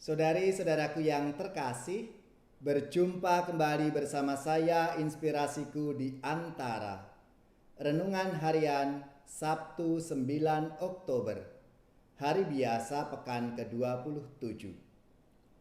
Saudari-saudaraku yang terkasih, berjumpa kembali bersama saya Inspirasiku di Antara. Renungan harian Sabtu 9 Oktober, hari biasa pekan ke-27.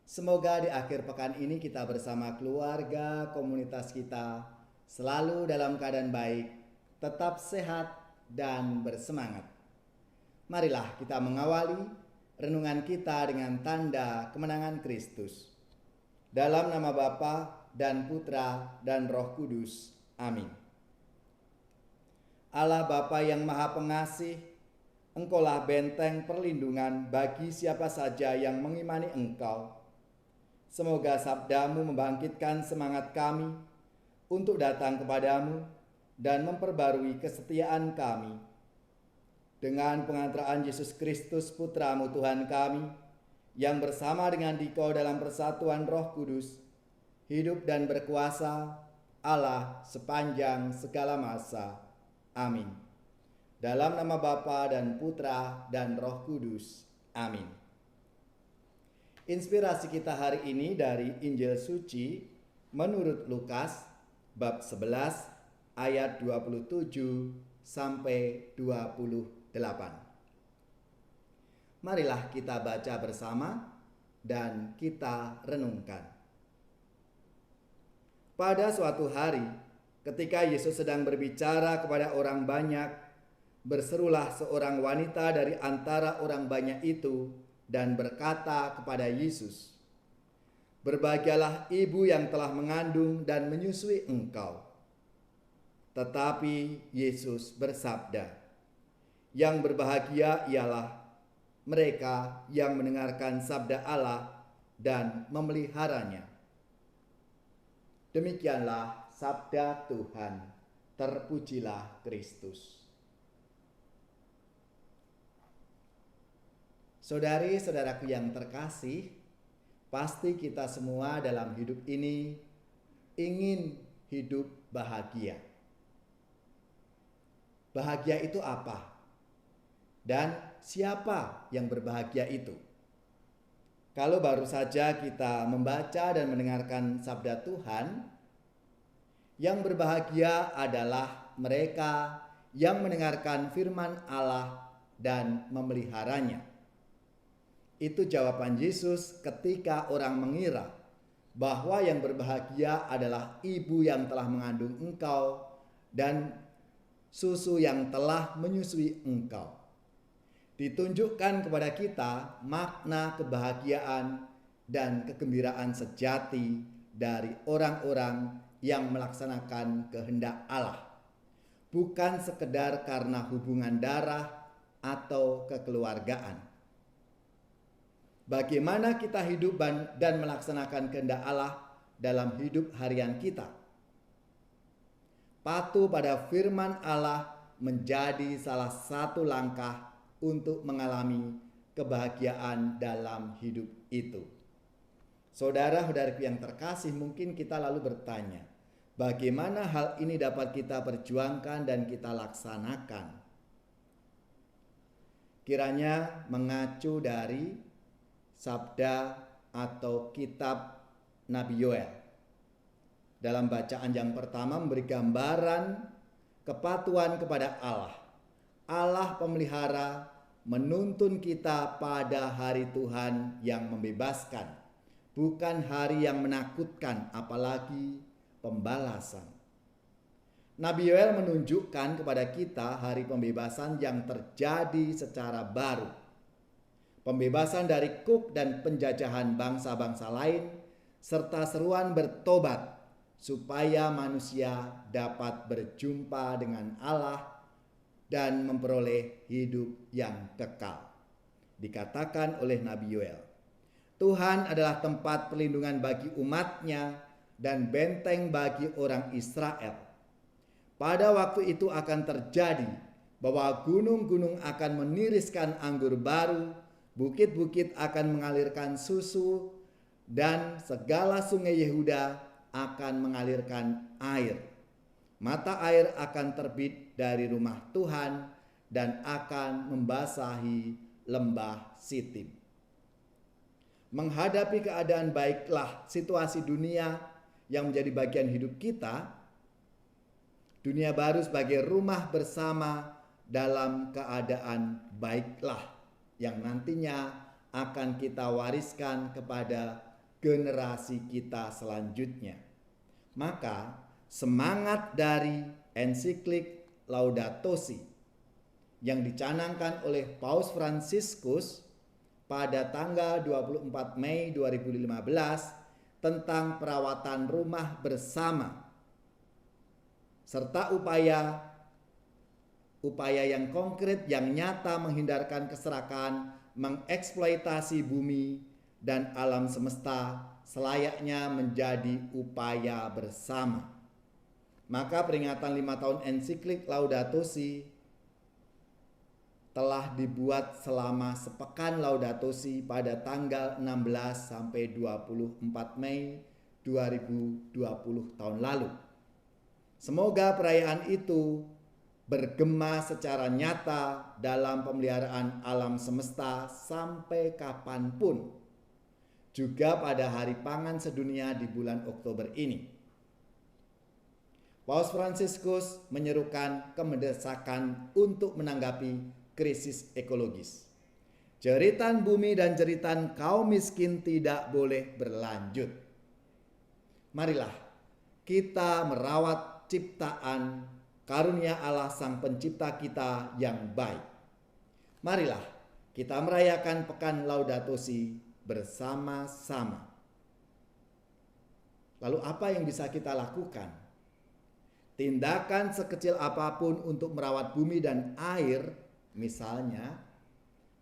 Semoga di akhir pekan ini kita bersama keluarga, komunitas kita selalu dalam keadaan baik, tetap sehat dan bersemangat. Marilah kita mengawali renungan kita dengan tanda kemenangan Kristus. Dalam nama Bapa dan Putra dan Roh Kudus. Amin. Allah Bapa yang Maha Pengasih, Engkaulah benteng perlindungan bagi siapa saja yang mengimani Engkau. Semoga sabdamu membangkitkan semangat kami untuk datang kepadamu dan memperbarui kesetiaan kami. Dengan pengantaraan Yesus Kristus Putramu Tuhan kami, yang bersama dengan Dikau dalam persatuan Roh Kudus, hidup dan berkuasa Allah sepanjang segala masa. Amin. Dalam nama Bapa dan Putra dan Roh Kudus. Amin. Inspirasi kita hari ini dari Injil Suci menurut Lukas bab 11 ayat 27 sampai 28. Marilah kita baca bersama dan kita renungkan. Pada suatu hari, ketika Yesus sedang berbicara kepada orang banyak, berserulah seorang wanita dari antara orang banyak itu dan berkata kepada Yesus, "Berbahagialah ibu yang telah mengandung dan menyusui engkau." Tetapi Yesus bersabda, "Yang berbahagia ialah mereka yang mendengarkan sabda Allah dan memeliharanya." Demikianlah sabda Tuhan. Terpujilah Kristus. Saudari-saudaraku yang terkasih, pasti kita semua dalam hidup ini ingin hidup bahagia. Bahagia itu apa? Dan siapa yang berbahagia itu? Kalau baru saja kita membaca dan mendengarkan sabda Tuhan, yang berbahagia adalah mereka yang mendengarkan firman Allah dan memeliharanya. Itu jawaban Yesus ketika orang mengira bahwa yang berbahagia adalah ibu yang telah mengandung engkau dan susu yang telah menyusui engkau. Ditunjukkan kepada kita makna kebahagiaan dan kegembiraan sejati dari orang-orang yang melaksanakan kehendak Allah, bukan sekedar karena hubungan darah atau kekeluargaan. Bagaimana kita hidup dan melaksanakan kehendak Allah dalam hidup harian kita? Patuh pada firman Allah menjadi salah satu langkah untuk mengalami kebahagiaan dalam hidup itu. Saudara-saudariku yang terkasih, mungkin kita lalu bertanya, bagaimana hal ini dapat kita perjuangkan dan kita laksanakan? Kiranya mengacu dari sabda atau kitab Nabi Yoel. Dalam bacaan yang pertama memberi gambaran kepatuhan kepada Allah. Allah pemelihara menuntun kita pada hari Tuhan yang membebaskan, bukan hari yang menakutkan, apalagi pembalasan. Nabi Yoel menunjukkan kepada kita hari pembebasan yang terjadi secara baru. Pembebasan dari kuk dan penjajahan bangsa-bangsa lain, serta seruan bertobat supaya manusia dapat berjumpa dengan Allah dan memperoleh hidup yang kekal. Dikatakan oleh Nabi Yoel, Tuhan adalah tempat perlindungan bagi umatnya dan benteng bagi orang Israel. Pada waktu itu akan terjadi bahwa gunung-gunung akan meniriskan anggur baru, bukit-bukit akan mengalirkan susu, dan segala sungai Yehuda akan mengalirkan air. Mata air akan terbit dari rumah Tuhan dan akan membasahi lembah Sitim. menghadapi keadaan baiklah situasi dunia yang menjadi bagian hidup kita, dunia baru sebagai rumah bersama dalam keadaan baiklah yang nantinya akan kita wariskan kepada generasi kita selanjutnya. Maka semangat dari ensiklik Laudato Si yang dicanangkan oleh Paus Fransiskus pada tanggal 24 Mei 2015 tentang perawatan rumah bersama serta upaya yang konkret yang nyata menghindarkan keserakahan, mengeksploitasi bumi dan alam semesta selayaknya menjadi upaya bersama. Maka peringatan 5 tahun ensiklik Laudato Si telah dibuat selama sepekan Laudato Si pada tanggal 16 sampai 24 Mei 2020 tahun lalu. Semoga perayaan itu bergema secara nyata dalam pemeliharaan alam semesta sampai kapanpun, juga pada Hari Pangan Sedunia di bulan Oktober ini. Paus Fransiskus menyerukan kemendesakan untuk menanggapi krisis ekologis. Jeritan bumi dan jeritan kaum miskin tidak boleh berlanjut. Marilah kita merawat ciptaan karunia Allah Sang Pencipta kita yang baik. Marilah kita merayakan Pekan Laudato Si bersama-sama. Lalu apa yang bisa kita lakukan? Tindakan sekecil apapun untuk merawat bumi dan air, misalnya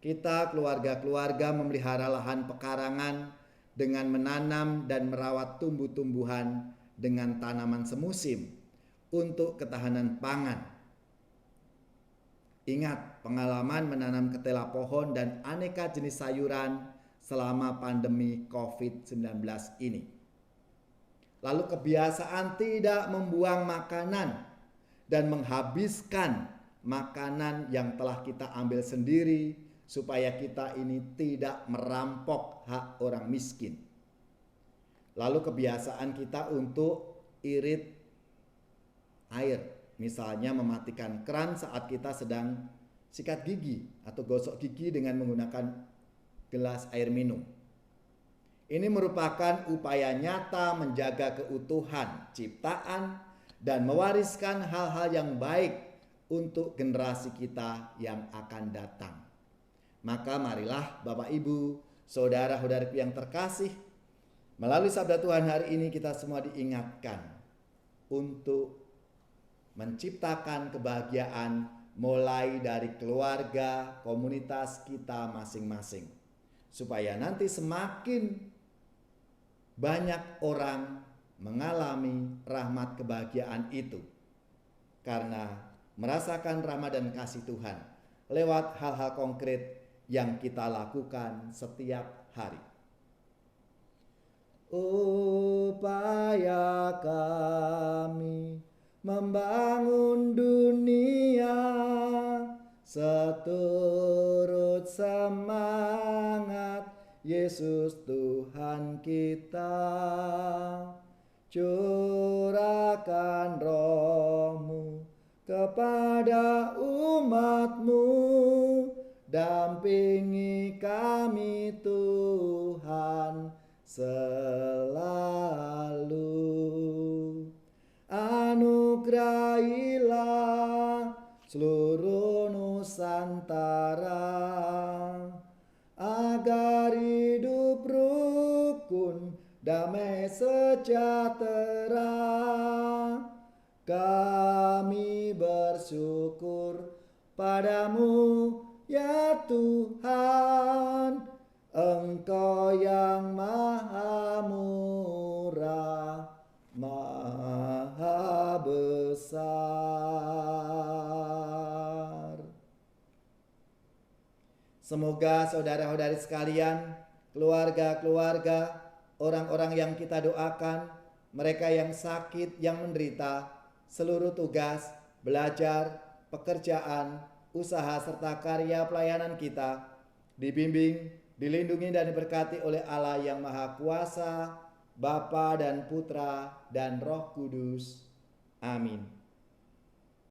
kita keluarga-keluarga memelihara lahan pekarangan dengan menanam dan merawat tumbuh-tumbuhan dengan tanaman semusim untuk ketahanan pangan. Ingat pengalaman menanam ketela pohon dan aneka jenis sayuran selama pandemi COVID-19 ini. Lalu kebiasaan tidak membuang makanan dan menghabiskan makanan yang telah kita ambil sendiri supaya kita ini tidak merampok hak orang miskin. Lalu kebiasaan kita untuk irit air, misalnya mematikan keran saat kita sedang sikat gigi atau gosok gigi dengan menggunakan gelas air minum. Ini merupakan upaya nyata menjaga keutuhan ciptaan dan mewariskan hal-hal yang baik untuk generasi kita yang akan datang. Maka marilah Bapak Ibu, saudara-saudariku yang terkasih, melalui sabda Tuhan hari ini kita semua diingatkan untuk menciptakan kebahagiaan mulai dari keluarga, komunitas kita masing-masing. Supaya nanti semakin banyak orang mengalami rahmat kebahagiaan itu karena merasakan rahmat dan kasih Tuhan lewat hal-hal konkret yang kita lakukan setiap hari. Upaya kami membangun dunia seturut semangat Yesus Tuhan kita. Curahkan roh-Mu kepada umat-Mu, dampingi kami Tuhan selalu. Anugerahilah seluruh Nusantara agar hidup rukun, damai sejahtera. Kami bersyukur padamu ya Tuhan, Engkau yang maha murah, maha besar. Semoga saudara-saudari sekalian, keluarga-keluarga, orang-orang yang kita doakan, mereka yang sakit, yang menderita, seluruh tugas, belajar, pekerjaan, usaha serta karya pelayanan kita dibimbing, dilindungi dan diberkati oleh Allah yang Maha Kuasa, Bapa dan Putra dan Roh Kudus. Amin.